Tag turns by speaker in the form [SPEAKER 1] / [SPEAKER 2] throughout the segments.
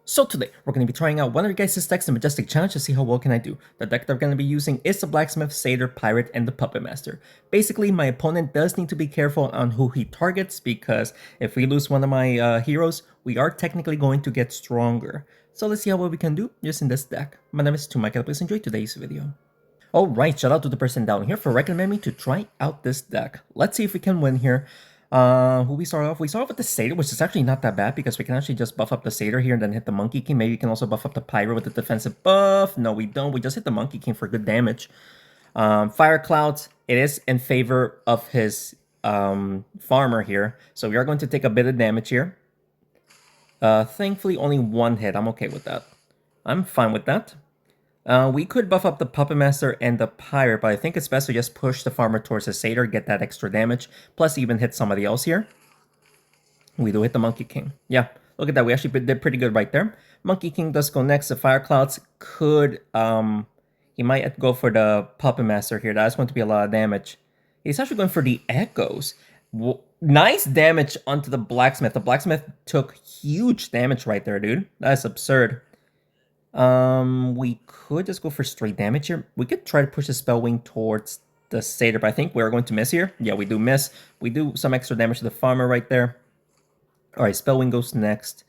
[SPEAKER 1] So today, we're going to be trying out one of your guys' decks, the Majestic Challenge, to see how well can I do. The deck that we're going to be using is the Blacksmith, Satyr, Pirate, and the Puppet Master. Basically, my opponent does need to be careful on who he targets, because if we lose one of my heroes, we are technically going to get stronger. So let's see how well we can do using this deck. My name is Tumaka, please enjoy today's video. Alright, shout out to the person down here for recommending me to try out this deck. Let's see if we can win here. Who we start off? We start off with the Satyr, which is actually not that bad because we can actually just buff up the Satyr here and then hit the Monkey King. Maybe we can also buff up the Pyro with the defensive buff. No, we don't. We just hit the Monkey King for good damage. Fire Clouds, it is in favor of his farmer here. So we are going to take a bit of damage here. Thankfully, only one hit. I'm okay with that. I'm fine with that. We could buff up the Puppet Master and the Pirate, but I think it's best to just push the Farmer towards the Satyr, get that extra damage, plus even hit somebody else here. We do hit the Monkey King. Yeah, look at that. We actually did pretty good right there. Monkey King does go next. The Fire Clouds could, he might go for the Puppet Master here. That's going to be a lot of damage. He's actually going for the Echoes. Nice damage onto the Blacksmith. The Blacksmith took huge damage right there, dude. That's absurd. We could just go for straight damage here. We could try to push the Spell Wing towards the Satyr, but I think we're going to miss here. Yeah, we do miss. We do some extra damage to the Farmer right there. Alright, Spell Wing goes next.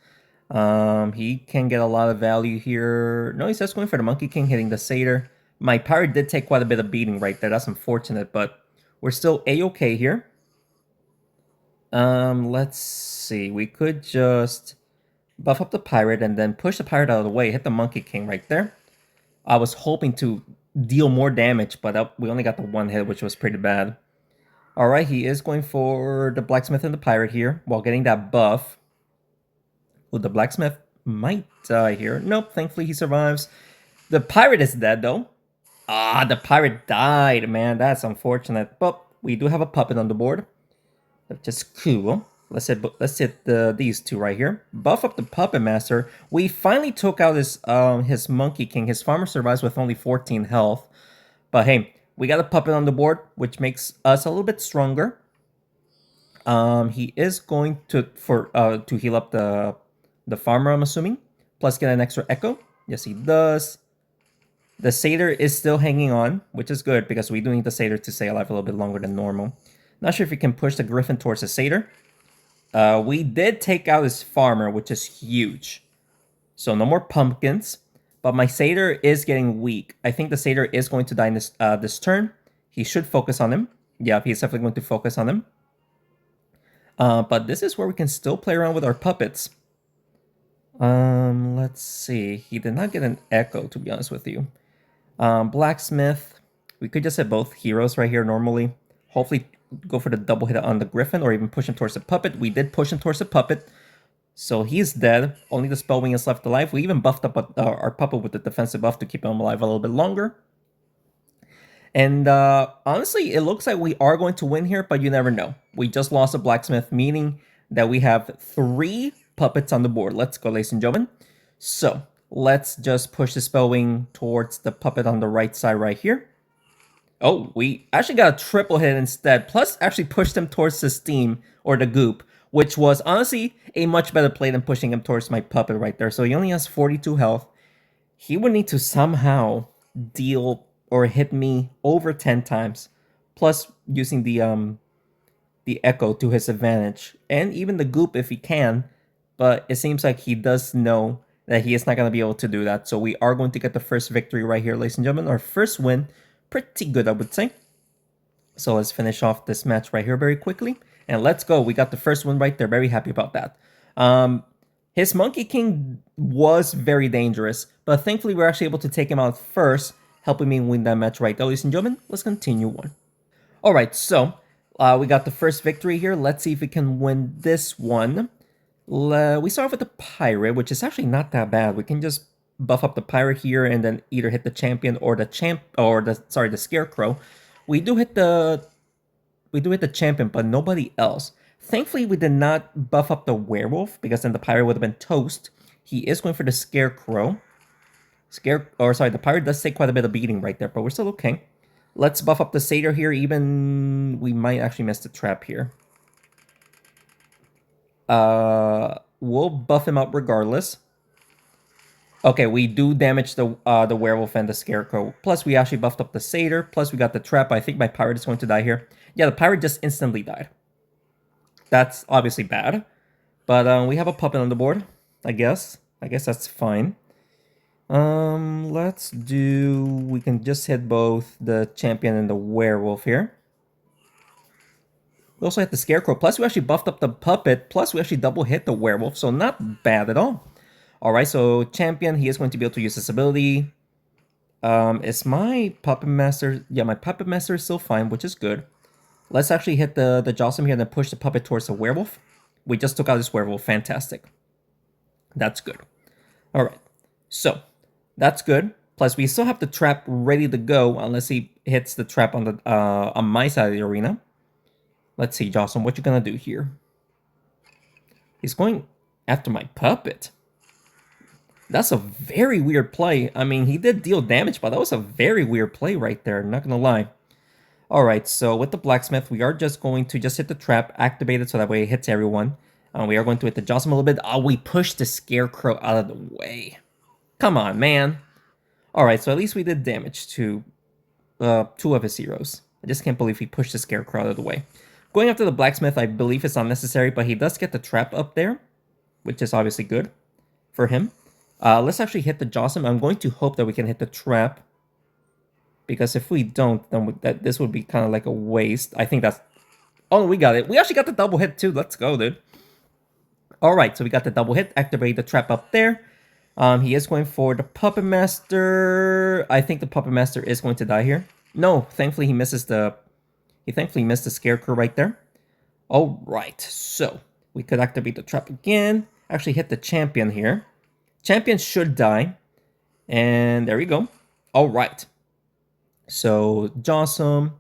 [SPEAKER 1] He can get a lot of value here. No, he's just going for the Monkey King, hitting the Satyr. My Pirate did take quite a bit of beating right there. That's unfortunate, but we're still A-okay here. Let's see. We could just buff up the Pirate and then push the Pirate out of the way. Hit the Monkey King right there. I was hoping to deal more damage, but we only got the one hit, which was pretty bad. Alright, he is going for the Blacksmith and the Pirate here while getting that buff. Ooh, the Blacksmith might die here. Nope, thankfully he survives. The Pirate is dead, though. Ah, the Pirate died, man. That's unfortunate. But we do have a Puppet on the board. That's just cool. Let's hit these two right here. Buff up the Puppet Master. We finally took out his Monkey King. His Farmer survives with only 14 health. But hey, we got a Puppet on the board, which makes us a little bit stronger. He is going to heal up the Farmer, I'm assuming. Plus get an extra Echo. Yes, he does. The Satyr is still hanging on, which is good because we do need the Satyr to stay alive a little bit longer than normal. Not sure if we can push the Griffin towards the Satyr. We did take out his Farmer, which is huge. So no more pumpkins. But my Satyr is getting weak. I think the Satyr is going to die this turn. He should focus on him. Yeah, he's definitely going to focus on him. But this is where we can still play around with our puppets. Let's see. He did not get an Echo, to be honest with you. Blacksmith. We could just hit both heroes right here normally. Hopefully go for the double hit on the Griffin or even push him towards the Puppet. We did push him towards the Puppet. So he's dead. Only the Spell Wing is left alive. We even buffed up our Puppet with the defensive buff to keep him alive a little bit longer. And honestly, it looks like we are going to win here, but you never know. We just lost a Blacksmith, meaning that we have 3 puppets on the board. Let's go, ladies and gentlemen. So let's just push the Spell Wing towards the Puppet on the right side right here. Oh, we actually got a triple hit instead. Plus, actually pushed him towards the Steam, or the Goop, which was honestly a much better play than pushing him towards my Puppet right there. So he only has 42 health. He would need to somehow deal or hit me over 10 times. Plus, using the Echo to his advantage. And even the Goop if he can. But it seems like he does know that he is not going to be able to do that. So we are going to get the first victory right here, ladies and gentlemen. Our first win. Pretty good, I would say. So let's finish off this match right here very quickly. And let's go. We got the first one right there. Very happy about that. His Monkey King was very dangerous. But thankfully, we're actually able to take him out first, helping me win that match right there, ladies and gentlemen. Let's continue on. Alright, so we got the first victory here. Let's see if we can win this one. We start off with the Pirate, which is actually not that bad. We can just buff up the Pirate here and then either hit the champion or the Scarecrow. We do hit the champion, but nobody else. Thankfully, we did not buff up the Werewolf because then the Pirate would have been toast. He is going for the Scarecrow. The Pirate does take quite a bit of beating right there, but we're still okay. Let's buff up the Satyr here. Even we might actually miss the trap here. We'll buff him up regardless. Okay, we do damage the werewolf and the scarecrow. Plus, we actually buffed up the satyr. Plus, we got the trap. I think my pirate is going to die here. Yeah, the pirate just instantly died. That's obviously bad. But we have a puppet on the board, I guess. I guess that's fine. Let's do... We can just hit both the champion and the werewolf here. We also hit the scarecrow. Plus, we actually buffed up the puppet. Plus, we actually double hit the werewolf. So, not bad at all. Alright, so champion, he is going to be able to use this ability. Is my puppet master... Yeah, my puppet master is still fine, which is good. Let's actually hit the Jossim here and then push the puppet towards the werewolf. We just took out this werewolf. Fantastic. That's good. Alright, so that's good. Plus, we still have the trap ready to go unless he hits the trap on the on my side of the arena. Let's see, Jossim, what you gonna do here? He's going after my puppet. That's a very weird play. I mean, he did deal damage, but that was a very weird play right there, not gonna lie. Alright, so with the blacksmith, we are just going to just hit the trap, activate it so that way it hits everyone. We are going to hit the Jossim a little bit. Oh, we pushed the scarecrow out of the way. Come on, man. Alright, so at least we did damage to 2 of his heroes. I just can't believe he pushed the scarecrow out of the way. Going after the blacksmith, I believe it's unnecessary, but he does get the trap up there, which is obviously good for him. Let's actually hit the Jossim. I'm going to hope that we can hit the trap, because if we don't, then this would be kind of like a waste. I think that's... Oh, we got it. We actually got the double hit too. Let's go, dude. Alright, so we got the double hit. Activate the trap up there. He is going for the Puppet Master. I think the Puppet Master is going to die here. No, thankfully he misses the... He thankfully missed the Scarecrow right there. Alright, so we could activate the trap again. Actually hit the champion here. Champion should die. And there we go. Alright. So, Jossim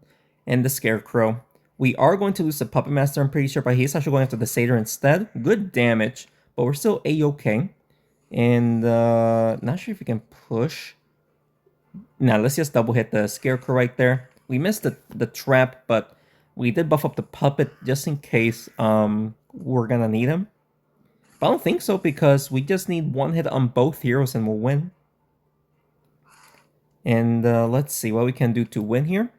[SPEAKER 1] and the Scarecrow. We are going to lose the Puppet Master, I'm pretty sure, but he's actually going after the Satyr instead. Good damage, but we're still A-okay. And, not sure if we can push. Now, let's just double hit the Scarecrow right there. We missed the trap, but we did buff up the Puppet just in case we're gonna need him. But I don't think so, because we just need one hit on both heroes and we'll win. And let's see what we can do to win here.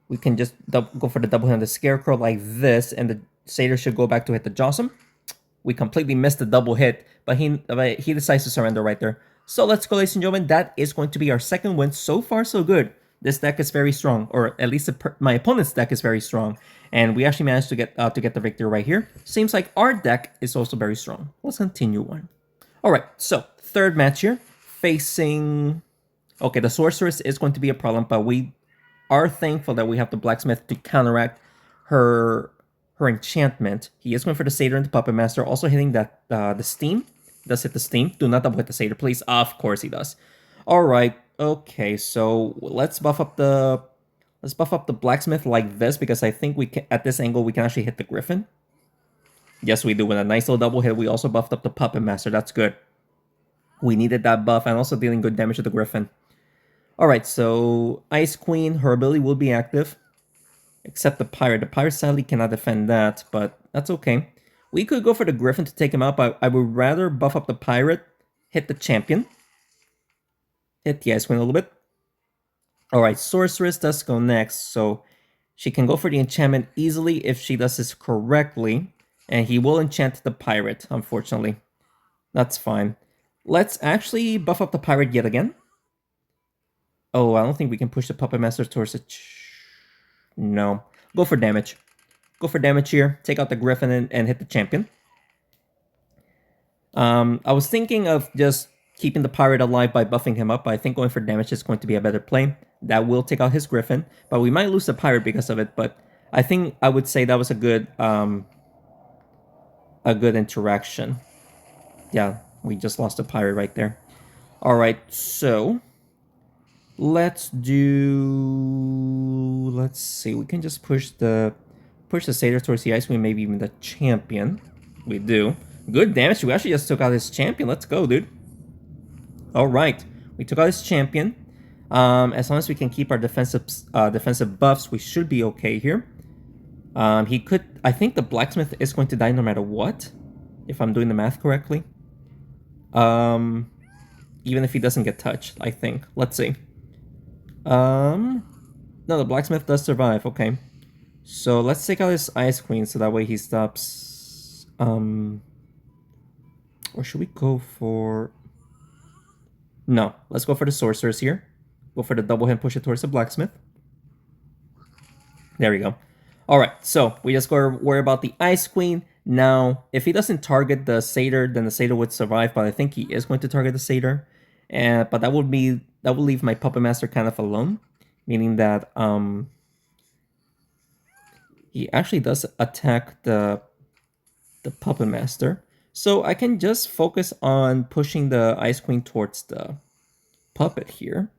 [SPEAKER 1] We can just go for the double hit on the Scarecrow like this, and the Satyr should go back to hit the Jossim. We completely missed the double hit, but he decides to surrender right there. So let's go, ladies and gentlemen. That is going to be our second win. So far, so good. This deck is very strong, or at least my opponent's deck is very strong. And we actually managed to get the victory right here. Seems like our deck is also very strong. Let's continue on. Alright, so third match here. Facing... Okay, the Sorceress is going to be a problem, but we are thankful that we have the Blacksmith to counteract her enchantment. He is going for the Satyr and the Puppet Master, also hitting that the Steam. Does hit the Steam. Do not double hit the Satyr, please. Of course he does. Alright, okay, so let's buff up the Blacksmith like this, because I think we can, at this angle we can actually hit the Griffin. Yes, we do. With a nice little double hit, we also buffed up the Puppet Master. That's good. We needed that buff, and also dealing good damage to the Griffin. Alright, so Ice Queen, her ability will be active. Except the Pirate. The Pirate sadly cannot defend that, but that's okay. We could go for the Griffin to take him out, but I would rather buff up the Pirate, hit the Champion, hit the Ice Queen a little bit. Alright, Sorceress does go next, so she can go for the enchantment easily if she does this correctly. And he will enchant the Pirate, unfortunately. That's fine. Let's actually buff up the Pirate yet again. Oh, I don't think we can push the Puppet Master towards it. No. Go for damage. Go for damage here. Take out the Griffin and hit the Champion. I was thinking of just keeping the Pirate alive by buffing him up, but I think going for damage is going to be a better play. That will take out his Griffin, but we might lose the Pirate because of it, but I think I would say that was a good interaction. Yeah, we just lost the Pirate right there. Alright, so... Let's see, we can just push the Satyr towards the Ice Queen, maybe even the Champion. We do. Good damage. We actually just took out his Champion. Let's go, dude. Alright. We took out his Champion. As long as we can keep our defensive buffs, we should be okay here. He could... I think the Blacksmith is going to die no matter what, if I'm doing the math correctly. even if he doesn't get touched, I think. Let's see. No, the blacksmith does survive. Okay. So let's take out his Ice Queen so that way he stops. Or should we go for... No, let's go for the sorceress here. Go for the double hit, push it towards the blacksmith. There we go. All right, so we just gotta worry about the Ice Queen. Now, if he doesn't target the satyr, then the satyr would survive, but I think he is going to target the satyr. But that would leave my puppet master kind of alone, meaning that he actually does attack the puppet master. So I can just focus on pushing the Ice Queen towards the puppet here.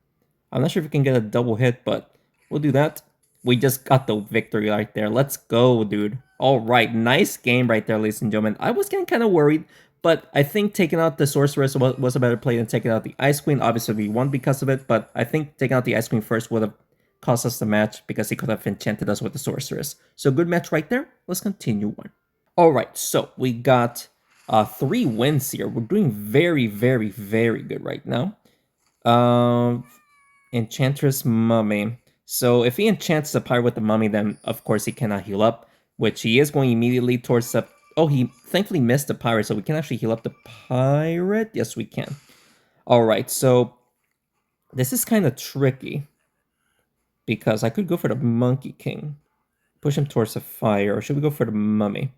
[SPEAKER 1] I'm not sure if we can get a double hit, but we'll do that. We just got the victory right there. Let's go, dude. All right, nice game right there, ladies and gentlemen. I was getting kind of worried, but I think taking out the sorceress was a better play than taking out the Ice Queen. Obviously, we won because of it, but I think taking out the Ice Queen first would have cost us the match because he could have enchanted us with the sorceress. So good match right there. Let's continue on. All right, so we got 3 wins here. We're doing very, very, very good right now. Enchantress Mummy. So if he enchants the pirate with the mummy, then of course he cannot heal up, which he is going immediately towards the... Oh, he thankfully missed the pirate, so we can actually heal up the pirate. Yes, we can. All right, so this is kind of tricky because I could go for the Monkey King, push him towards the fire, or should we go for the mummy?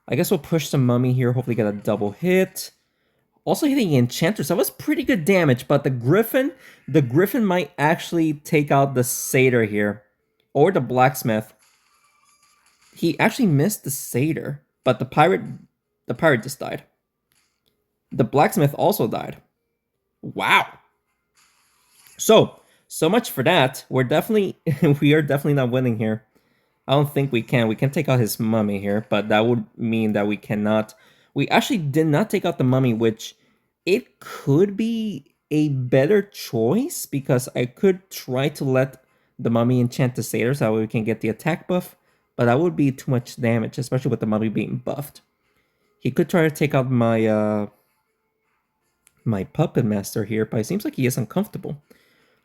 [SPEAKER 1] I guess we'll push the mummy here, hopefully get a double hit. Also hitting the Enchantress, that was pretty good damage, but the Griffin might actually take out the Satyr here. Or the Blacksmith. He actually missed the Satyr, but the Pirate just died. The Blacksmith also died. Wow. So much for that. We are definitely not winning here. I don't think we can. We can take out his mummy here, but that would mean that we cannot. We actually did not take out the mummy, which it could be a better choice because I could try to let the mummy enchant the satyr so that way we can get the attack buff, but that would be too much damage, especially with the mummy being buffed. He could try to take out my my puppet master here, but it seems like he is uncomfortable.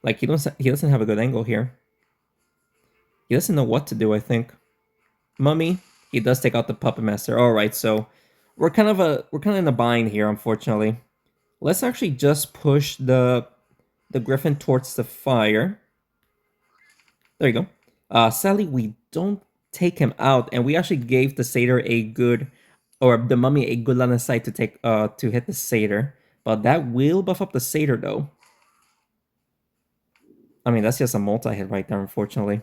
[SPEAKER 1] Like he doesn't have a good angle here. He doesn't know what to do, I think. Mummy, he does take out the puppet master. All right, so we're kind of in a bind here, unfortunately. Let's actually just push the griffin towards the fire. There you go. Sadly, we don't take him out, and we actually gave the satyr a good, or the mummy a good line of sight to take to hit the satyr. But that will buff up the satyr though. I mean, that's just a multi-hit right there, unfortunately.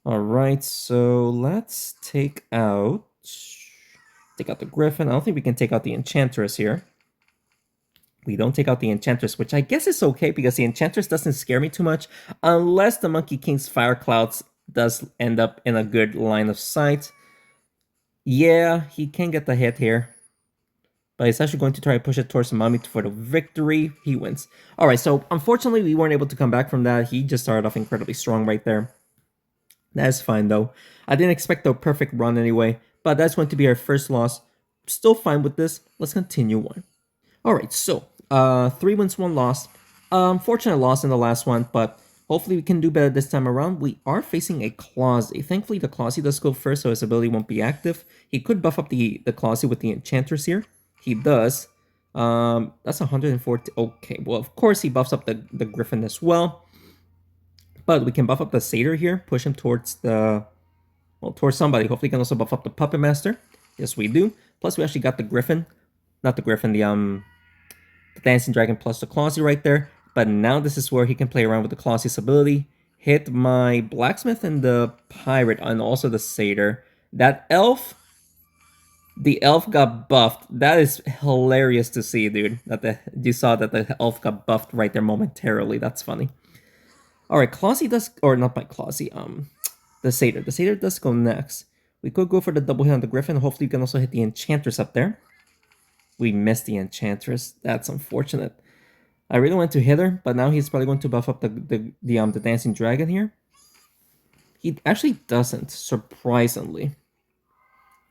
[SPEAKER 1] Alright, so let's take out the Griffin. I don't think we can take out the Enchantress here. We don't take out the Enchantress, which I guess is okay because the Enchantress doesn't scare me too much unless the Monkey King's Fire Clouds does end up in a good line of sight. Yeah, he can get the hit here. But he's actually going to try to push it towards the mummy for the victory. He wins. Alright, so unfortunately we weren't able to come back from that. He just started off incredibly strong right there. That's fine though. I didn't expect a perfect run anyway, but that's going to be our first loss. Still fine with this. Let's continue on. Alright, so 3 wins, 1 loss. Unfortunate loss in the last one, but hopefully we can do better this time around. We are facing a Clawsy. Thankfully the Clawsy does go first, so his ability won't be active. He could buff up the Clawsy with the Enchantress here. He does. That's 140. Okay, well of course he buffs up the Griffin as well. But we can buff up the Satyr here, push him towards towards somebody. Hopefully, we can also buff up the Puppet Master. Yes, we do. Plus, we actually got the Griffin, not the Griffin, the Dancing Dragon plus the Clawsy right there. But now this is where he can play around with the Clawsy's ability. Hit my Blacksmith and the Pirate, and also the Satyr. That elf, the elf got buffed. That is hilarious to see, dude. You saw that the elf got buffed right there momentarily. That's funny. Alright, Clawsy does, or not by Clawsy, the Satyr. The Satyr does go next. We could go for the double hit on the Griffin. Hopefully, we can also hit the Enchantress up there. We missed the Enchantress. That's unfortunate. I really want to hit her, but now he's probably going to buff up the Dancing Dragon here. He actually doesn't, surprisingly.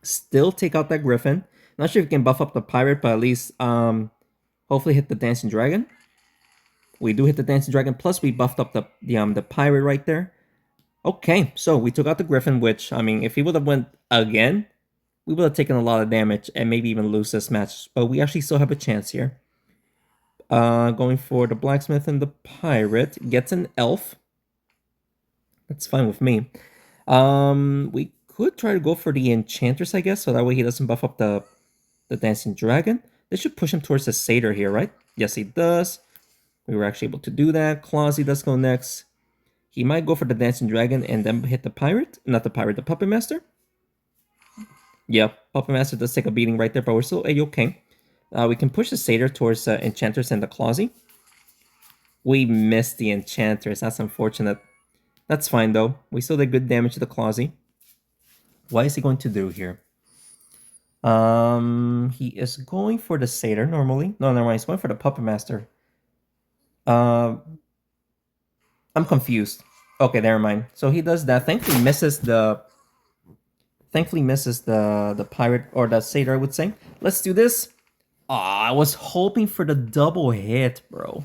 [SPEAKER 1] Still take out that Griffin. Not sure if he can buff up the Pirate, but at least hopefully hit the Dancing Dragon. We do hit the Dancing Dragon, plus we buffed up the pirate right there. Okay, so we took out the Griffin, which, I mean, if he would have went again, we would have taken a lot of damage and maybe even lose this match. But we actually still have a chance here. Going for the Blacksmith and the Pirate. Gets an Elf. That's fine with me. We could try to go for the Enchantress, I guess, so that way he doesn't buff up the Dancing Dragon. This should push him towards the Satyr here, right? Yes, he does. We were actually able to do that. Clausy does go next. He might go for the Dancing Dragon and then hit the Pirate. Not the Pirate, the Puppet Master. Yeah, Puppet Master does take a beating right there, but we're still A-okay. We can push the Satyr towards Enchantress and the Clausy. We missed the Enchantress. That's unfortunate. That's fine, though. We still did good damage to the Clausy. What is he going to do here? He is going for the Satyr normally. No, never mind. He's going for the Puppet Master. I'm confused. Okay, never mind. So he does that. Thankfully misses the pirate or the Satyr, I would say. Let's do this. Aw, I was hoping for the double hit, bro.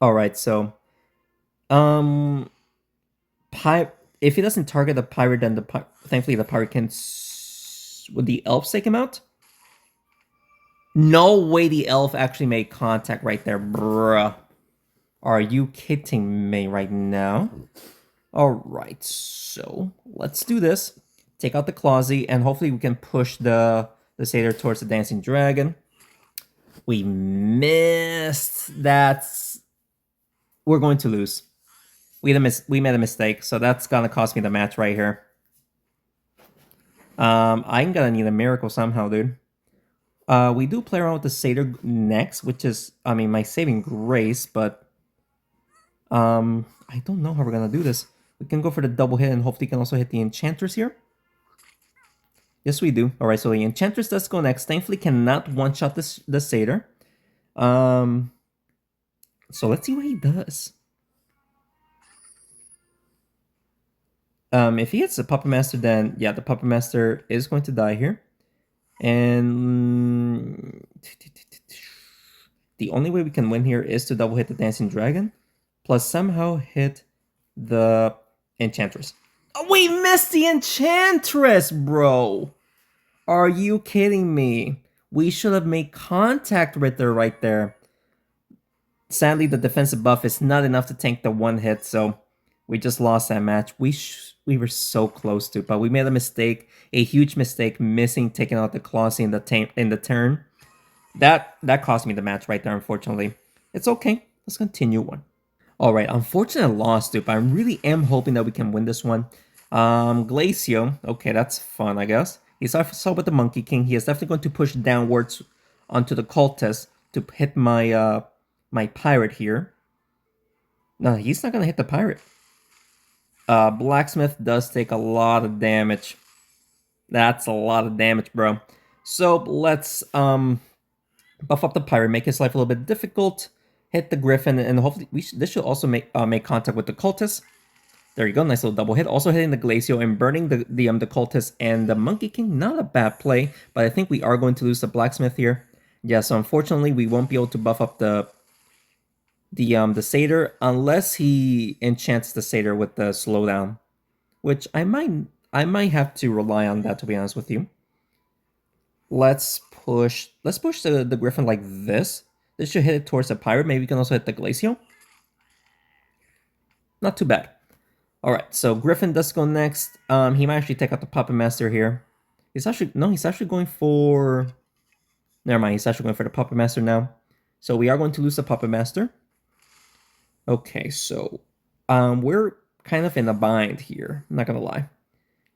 [SPEAKER 1] Alright, so if he doesn't target the pirate, then thankfully the pirate can would the elf take him out? No way the elf actually made contact right there, bruh. Are you kidding me right now? Alright, so let's do this. Take out the Clausy, and hopefully we can push the Satyr towards the Dancing Dragon. We missed. We're going to lose. We made a mistake, so that's gonna cost me the match right here. I'm gonna need a miracle somehow, dude. We do play around with the Satyr next, which is, I mean, my saving grace, but I don't know how we're gonna do this. We can go for the double hit and hopefully can also hit the Enchantress here. Yes, we do. Alright, so the Enchantress does go next. Thankfully cannot one-shot the Satyr. So let's see what he does. If he hits the Puppet Master, then yeah, the Puppet Master is going to die here. And the only way we can win here is to double hit the Dancing Dragon, plus somehow hit the Enchantress. Oh, we missed the Enchantress, bro! Are you kidding me? We should have made contact with her right there. Sadly, the defensive buff is not enough to tank the one hit, so we just lost that match. We were so close to, but we made a mistake, a huge mistake, missing taking out the Clausy in the turn. That cost me the match right there, unfortunately. It's okay. Let's continue on. Alright, unfortunate loss, dude, but I really am hoping that we can win this one. Glacio. Okay, that's fun, I guess. He's also with the Monkey King. He is definitely going to push downwards onto the Cultist to hit my my pirate here. No, he's not gonna hit the pirate. Blacksmith does take a lot of damage. That's a lot of damage, bro. So let's buff up the pirate, make his life a little bit difficult. Hit the Griffin, and hopefully this should also make contact with the Cultist. There you go, nice little double hit. Also hitting the Glacio and burning the Cultist and the Monkey King. Not a bad play, but I think we are going to lose the Blacksmith here. Yeah, so unfortunately we won't be able to buff up the Satyr unless he enchants the Satyr with the slowdown, which I might have to rely on that, to be honest with you. Let's push the Griffin like this. This should hit it towards the pirate. Maybe we can also hit the Glacio. Not too bad. Alright, so Griffin does go next. He might actually take out the Puppet Master here. He's actually going for... Never mind, he's actually going for the Puppet Master now. So we are going to lose the Puppet Master. Okay, so we're kind of in a bind here. I'm not gonna lie.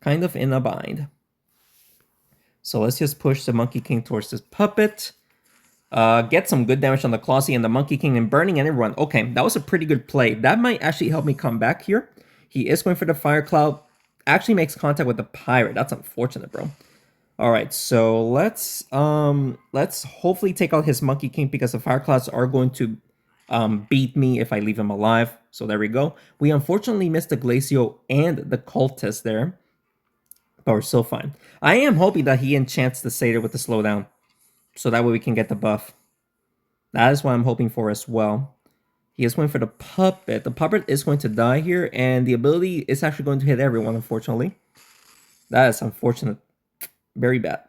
[SPEAKER 1] Kind of in a bind. So let's just push the Monkey King towards this puppet. Get some good damage on the Clausy and the Monkey King and burning everyone. Okay, that was a pretty good play. That might actually help me come back here. He is going for the Fire Cloud. Actually makes contact with the pirate. That's unfortunate, bro. Alright, so let's hopefully take out his Monkey King because the Fire Clouds are going to beat me if I leave him alive. So there we go. We unfortunately missed the Glacio and the Cultist there. But we're still fine. I am hoping that he enchants the Satyr with the slowdown. So that way we can get the buff. That is what I'm hoping for as well. He is going for the puppet. The puppet is going to die here, and the ability is actually going to hit everyone, unfortunately. That is unfortunate. Very bad.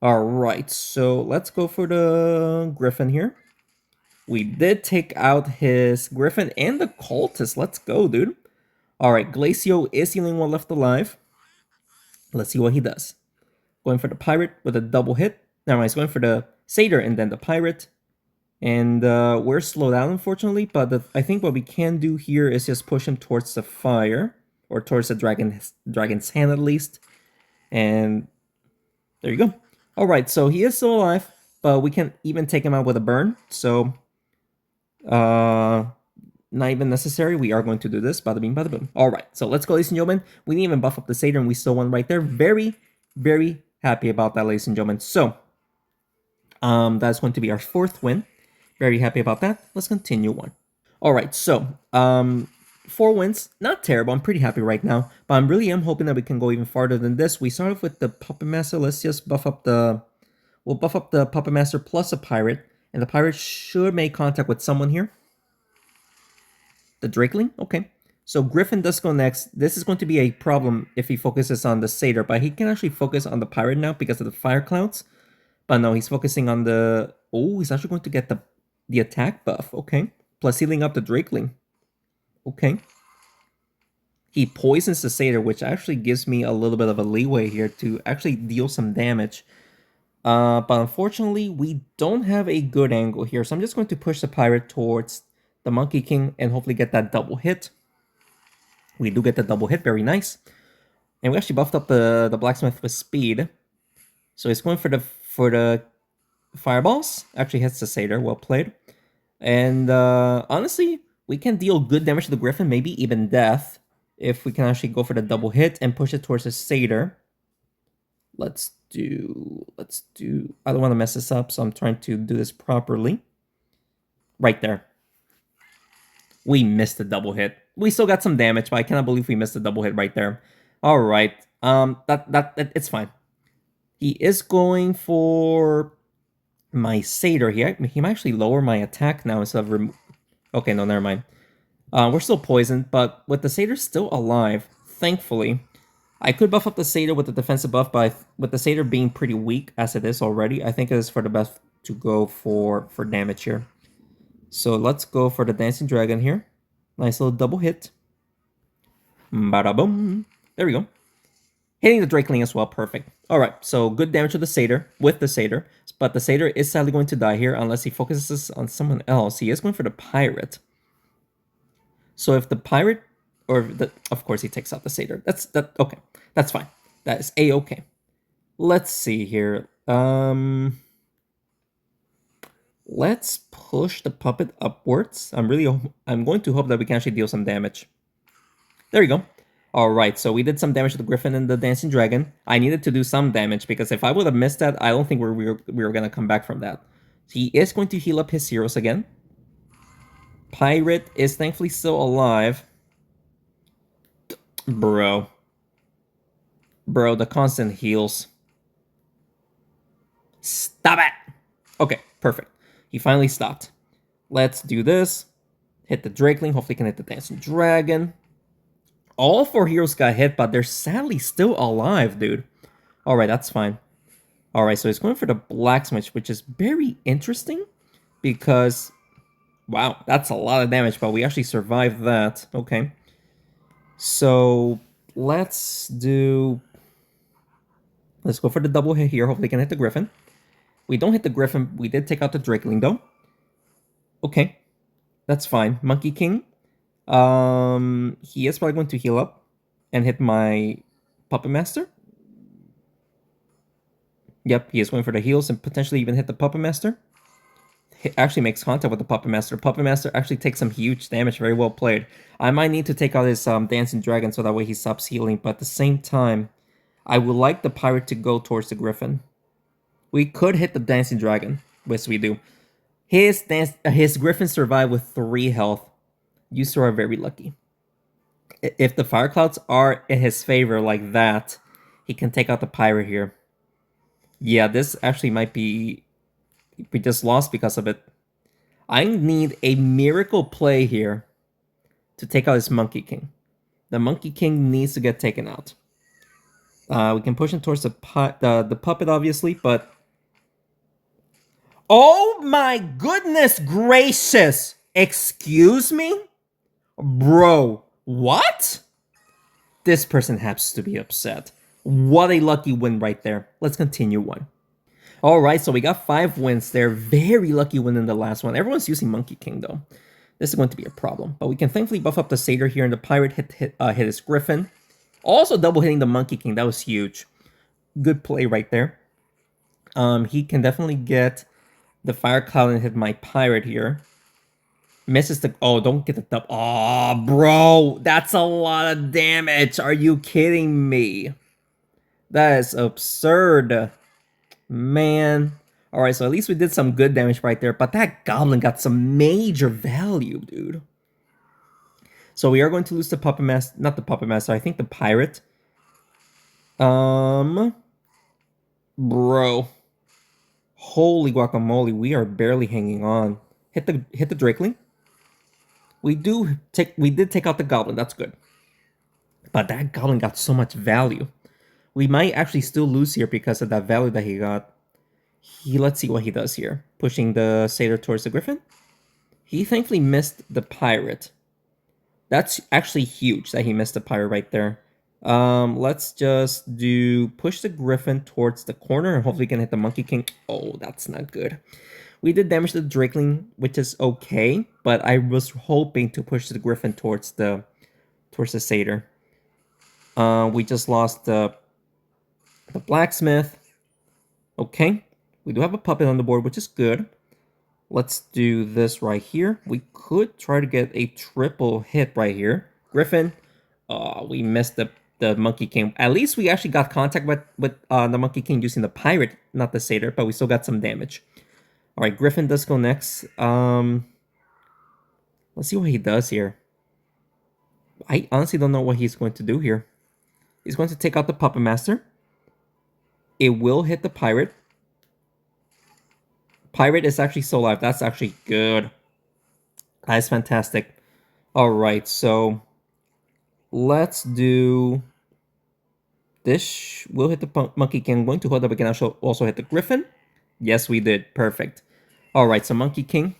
[SPEAKER 1] Alright, so let's go for the Griffin here. We did take out his Griffin and the Cultist. Let's go, dude. Alright, Glacio is the only one left alive. Let's see what he does. Going for the Pirate with a double hit. Never mind, he's going for the Satyr and then the Pirate. And we're slowed down, unfortunately, but I think what we can do here is just push him towards the fire, or towards the dragon's hand at least. And there you go. Alright, so he is still alive, but we can even take him out with a burn, so not even necessary. We are going to do this. Bada bing, bada boom. Alright, so let's go, ladies and gentlemen. We didn't even buff up the Satyr, and we still won right there. Very, very happy about that, ladies and gentlemen. So, that's going to be our 4th win. Very happy about that. Let's continue on. Alright, so, 4 wins. Not terrible. I'm pretty happy right now. But I really am hoping that we can go even farther than this. We start off with the Puppet Master. Let's just buff up the... We'll buff up the Puppet Master plus a Pirate. And the Pirate should make contact with someone here. The Drakeling? Okay. So Griffin does go next. This is going to be a problem if he focuses on the Satyr. But he can actually focus on the Pirate now because of the Fire Clouds. But no, he's focusing on the... Oh, he's actually going to get the attack buff. Okay. Plus healing up the Drakeling. Okay. He poisons the Satyr, which actually gives me a little bit of a leeway here to actually deal some damage. But unfortunately, we don't have a good angle here. So I'm just going to push the Pirate towards the Monkey King and hopefully get that double hit. We do get the double hit. Very nice. And we actually buffed up the Blacksmith with speed. So he's going for the Fireballs. Actually hits the Satyr. Well played. And honestly, we can deal good damage to the Griffin, maybe even death, if we can actually go for the double hit and push it towards the Satyr. Let's do... I don't want to mess this up, so I'm trying to do this properly. Right there. We missed the double hit. We still got some damage, but I cannot believe we missed the double hit right there. All right. It's fine. He is going for my Satyr here. He might actually lower my attack now instead of okay, no, never mind. We're still poisoned, but with the Satyr still alive, thankfully, I could buff up the Satyr with the defensive buff, but with the Satyr being pretty weak as it is already, I think it is for the best to go for damage here. So let's go for the Dancing Dragon here. Nice little double hit. Bada boom. There we go. Hitting the Drakeling as well, perfect. Alright, so good damage to the Satyr, with the Satyr. But the Satyr is sadly going to die here unless he focuses on someone else. He is going for the Pirate. So if the Pirate, of course he takes out the Satyr. Okay, that's fine. That is a-okay. Let's see here. Let's push the puppet upwards. I'm going to hope that we can actually deal some damage. There you go. Alright, so we did some damage to the Griffin and the Dancing Dragon. I needed to do some damage because if I would have missed that, I don't think we were going to come back from that. He is going to heal up his heroes again. Pirate is thankfully still alive. Bro, the constant heals. Stop it! Okay, perfect. He finally stopped. Let's do this. Hit the Drakeling. Hopefully can hit the Dancing Dragon. All 4 heroes got hit, but they're sadly still alive, dude. Alright, that's fine. Alright, so he's going for the Blacksmith, which is very interesting. Because, wow, that's a lot of damage, but we actually survived that. Okay. So, let's go for the double hit here. Hopefully we can hit the Griffin. We don't hit the Griffin. We did take out the Drakeling, though. Okay. That's fine. Monkey King. He is probably going to heal up and hit my Puppet Master. Yep, he is going for the heals and potentially even hit the Puppet Master. He actually makes contact with the Puppet Master. Puppet Master actually takes some huge damage. Very well played. I might need to take out his Dancing Dragon so that way he stops healing. But at the same time, I would like the Pirate to go towards the Griffin. We could hit the Dancing Dragon. Yes, we do. His Griffin survived with 3 health. You two are very lucky. If the Fire Clouds are in his favor like that, he can take out the Pirate here. Yeah, this actually might be... We just lost because of it. I need a miracle play here to take out this Monkey King. The Monkey King needs to get taken out. We can push him towards the puppet, obviously, but... Oh my goodness gracious! Excuse me? Bro, what? This person has to be upset. What a lucky win right there. Let's continue on. Alright, so we got 5 wins there. Very lucky win in the last one. Everyone's using Monkey King, though. This is going to be a problem. But we can thankfully buff up the Satyr here, and the Pirate hit his Griffin. Also double hitting the Monkey King. That was huge. Good play right there. He can definitely get the Fire Cloud and hit my Pirate here. Misses the... Oh, don't get the dub. Oh, bro. That's a lot of damage. Are you kidding me? That is absurd. Man. Alright, so at least we did some good damage right there. But that Goblin got some major value, dude. So we are going to lose the Puppet Master. Not the Puppet Master. I think the Pirate. Bro. Holy guacamole. We are barely hanging on. Hit the Drakeling. We did take out the Goblin. That's good. But that Goblin got so much value. We might actually still lose here because of that value that he got. Let's see what he does here. Pushing the Satyr towards the Griffin. He thankfully missed the Pirate. That's actually huge that he missed the Pirate right there. Let's just push the Griffin towards the corner and hopefully can hit the Monkey King. Oh, that's not good. We did damage to the Drakeling, which is okay, but I was hoping to push the Griffin towards the Satyr. We just lost the Blacksmith. Okay, we do have a puppet on the board, which is good. Let's do this right here. We could try to get a triple hit right here. Griffin. Oh, we missed the Monkey King. At least we actually got contact with the Monkey King using the Pirate, not the Satyr, but we still got some damage. Alright, Griffin does go next. Let's see what he does here. I honestly don't know what he's going to do here. He's going to take out the Puppet Master. It will hit the Pirate. Pirate is actually still alive. That's actually good. That is fantastic. Alright, so let's do this. We'll hit the Monkey King. I'm going to hold up. We can also hit the Griffin. Yes, we did. Perfect. Alright, so Monkey King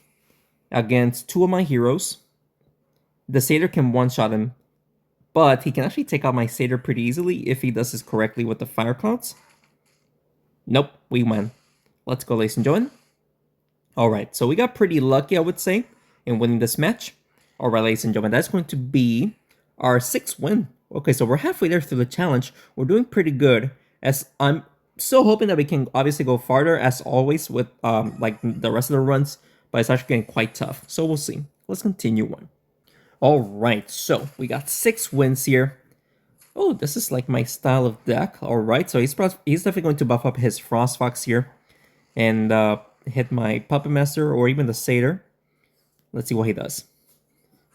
[SPEAKER 1] against 2 of my heroes. The Satyr can one-shot him, but he can actually take out my Satyr pretty easily if he does this correctly with the Fire Clouds. Nope, we win. Let's go, ladies and gentlemen. Alright, so we got pretty lucky, I would say, in winning this match. Alright, ladies and gentlemen, that's going to be our 6th win. Okay, so we're halfway there through the challenge. We're doing pretty good, as I'm still hoping that we can obviously go farther, as always, with like the rest of the runs, but it's actually getting quite tough. So we'll see. Let's continue on. Alright, so we got 6 wins here. Oh, this is like my style of deck. Alright, so he's definitely going to buff up his Frost Fox here. And hit my Puppet Master or even the Satyr. Let's see what he does.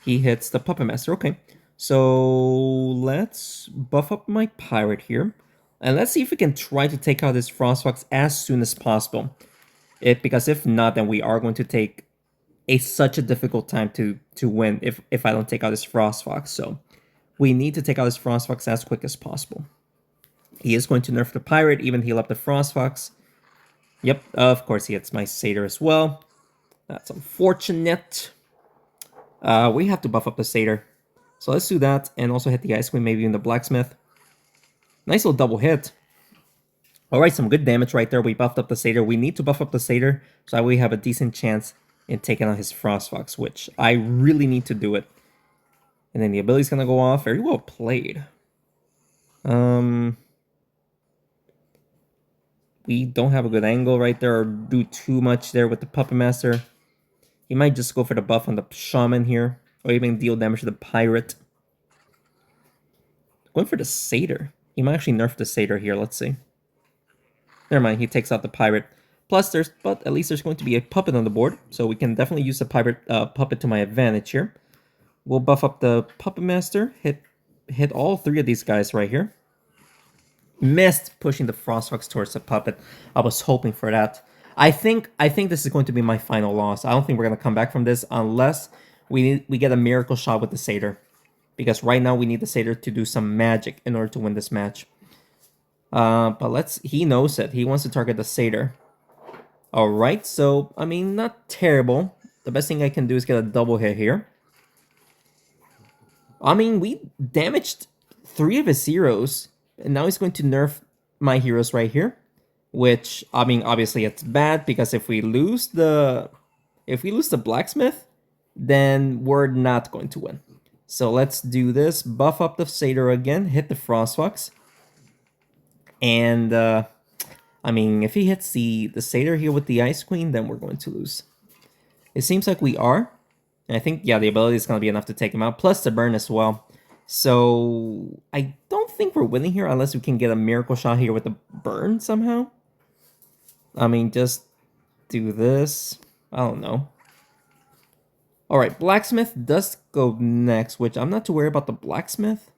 [SPEAKER 1] He hits the Puppet Master. Okay, so let's buff up my Pirate here. And let's see if we can try to take out this Frost Fox as soon as possible. Because if not, then we are going to take such a difficult time to win if I don't take out this Frost Fox. So we need to take out this Frost Fox as quick as possible. He is going to nerf the Pirate, even heal up the Frost Fox. Yep, of course he hits my Satyr as well. That's unfortunate. We have to buff up the Satyr. So let's do that, and also hit the Ice Queen, maybe even the Blacksmith. Nice little double hit. Alright, some good damage right there. We buffed up the Satyr. We need to buff up the Satyr, so that we have a decent chance in taking out his Frost Fox, which I really need to do it. And then the ability's gonna go off. Very well played. We don't have a good angle right there or do too much there with the Puppet Master. He might just go for the buff on the Shaman here, or even deal damage to the Pirate. Going for the Satyr. He might actually nerf the Satyr here, let's see. Never mind, he takes out the Pirate. Plus, but at least there's going to be a Puppet on the board, so we can definitely use the Puppet to my advantage here. We'll buff up the Puppet Master, hit all 3 of these guys right here. Missed pushing the Frost Fox towards the Puppet. I was hoping for that. I think this is going to be my final loss. I don't think we're gonna come back from this unless we get a miracle shot with the satyr, because right now we need the satyr to do some magic in order to win this match. But he knows it. He wants to target the satyr. All right, so I mean, not terrible. The best thing I can do is get a double hit here. I mean, we damaged 3 of his heroes, and now he's going to nerf my heroes right here. Which, I mean, obviously it's bad, because if we lose the blacksmith, then we're not going to win. So let's do this. Buff up the satyr again, hit the frostfox. And I mean, if he hits the satyr here with the ice queen, then we're going to lose. It seems like we are. And I think, yeah, the ability is going to be enough to take him out, plus the burn as well. So I don't think we're winning here unless we can get a miracle shot here with the burn somehow. I mean, just do this. I don't know. Alright, blacksmith does go next, which I'm not too worried about the blacksmith.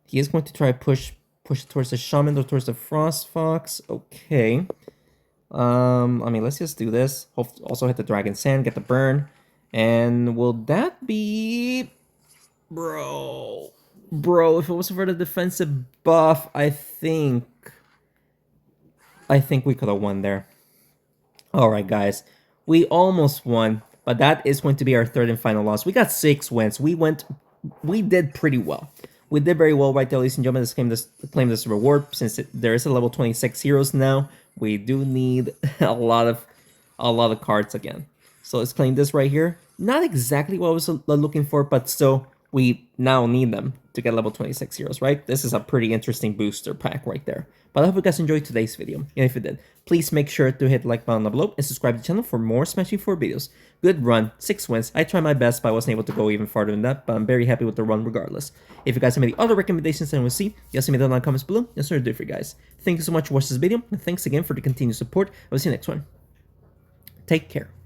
[SPEAKER 1] He is going to try to push it towards the shaman or towards the frost fox. Okay. I mean, let's just do this. Also hit the dragon sand, get the burn. And will that be... Bro, if it wasn't for the defensive buff, I think we could have won there. Alright, guys. We almost won, but that is going to be our third and final loss. We got 6 wins. We did pretty well. We did very well right there, ladies and gentlemen. Let's claim this reward. Since there is a level 26 heroes now, we do need a lot of cards again. So let's claim this right here. Not exactly what I was looking for, but still, we now need them to get level 26 heroes, right? This is a pretty interesting booster pack right there. But I hope you guys enjoyed today's video. And if you did, please make sure to hit the like button down below and subscribe to the channel for more Smashing 4 videos. Good run, 6 wins. I tried my best, but I wasn't able to go even farther than that, but I'm very happy with the run regardless. If you guys have any other recommendations that I will see, just leave me down in the comments below. Yes, sir, do for you guys. Thank you so much for watching this video, and thanks again for the continued support. I will see you next one. Take care.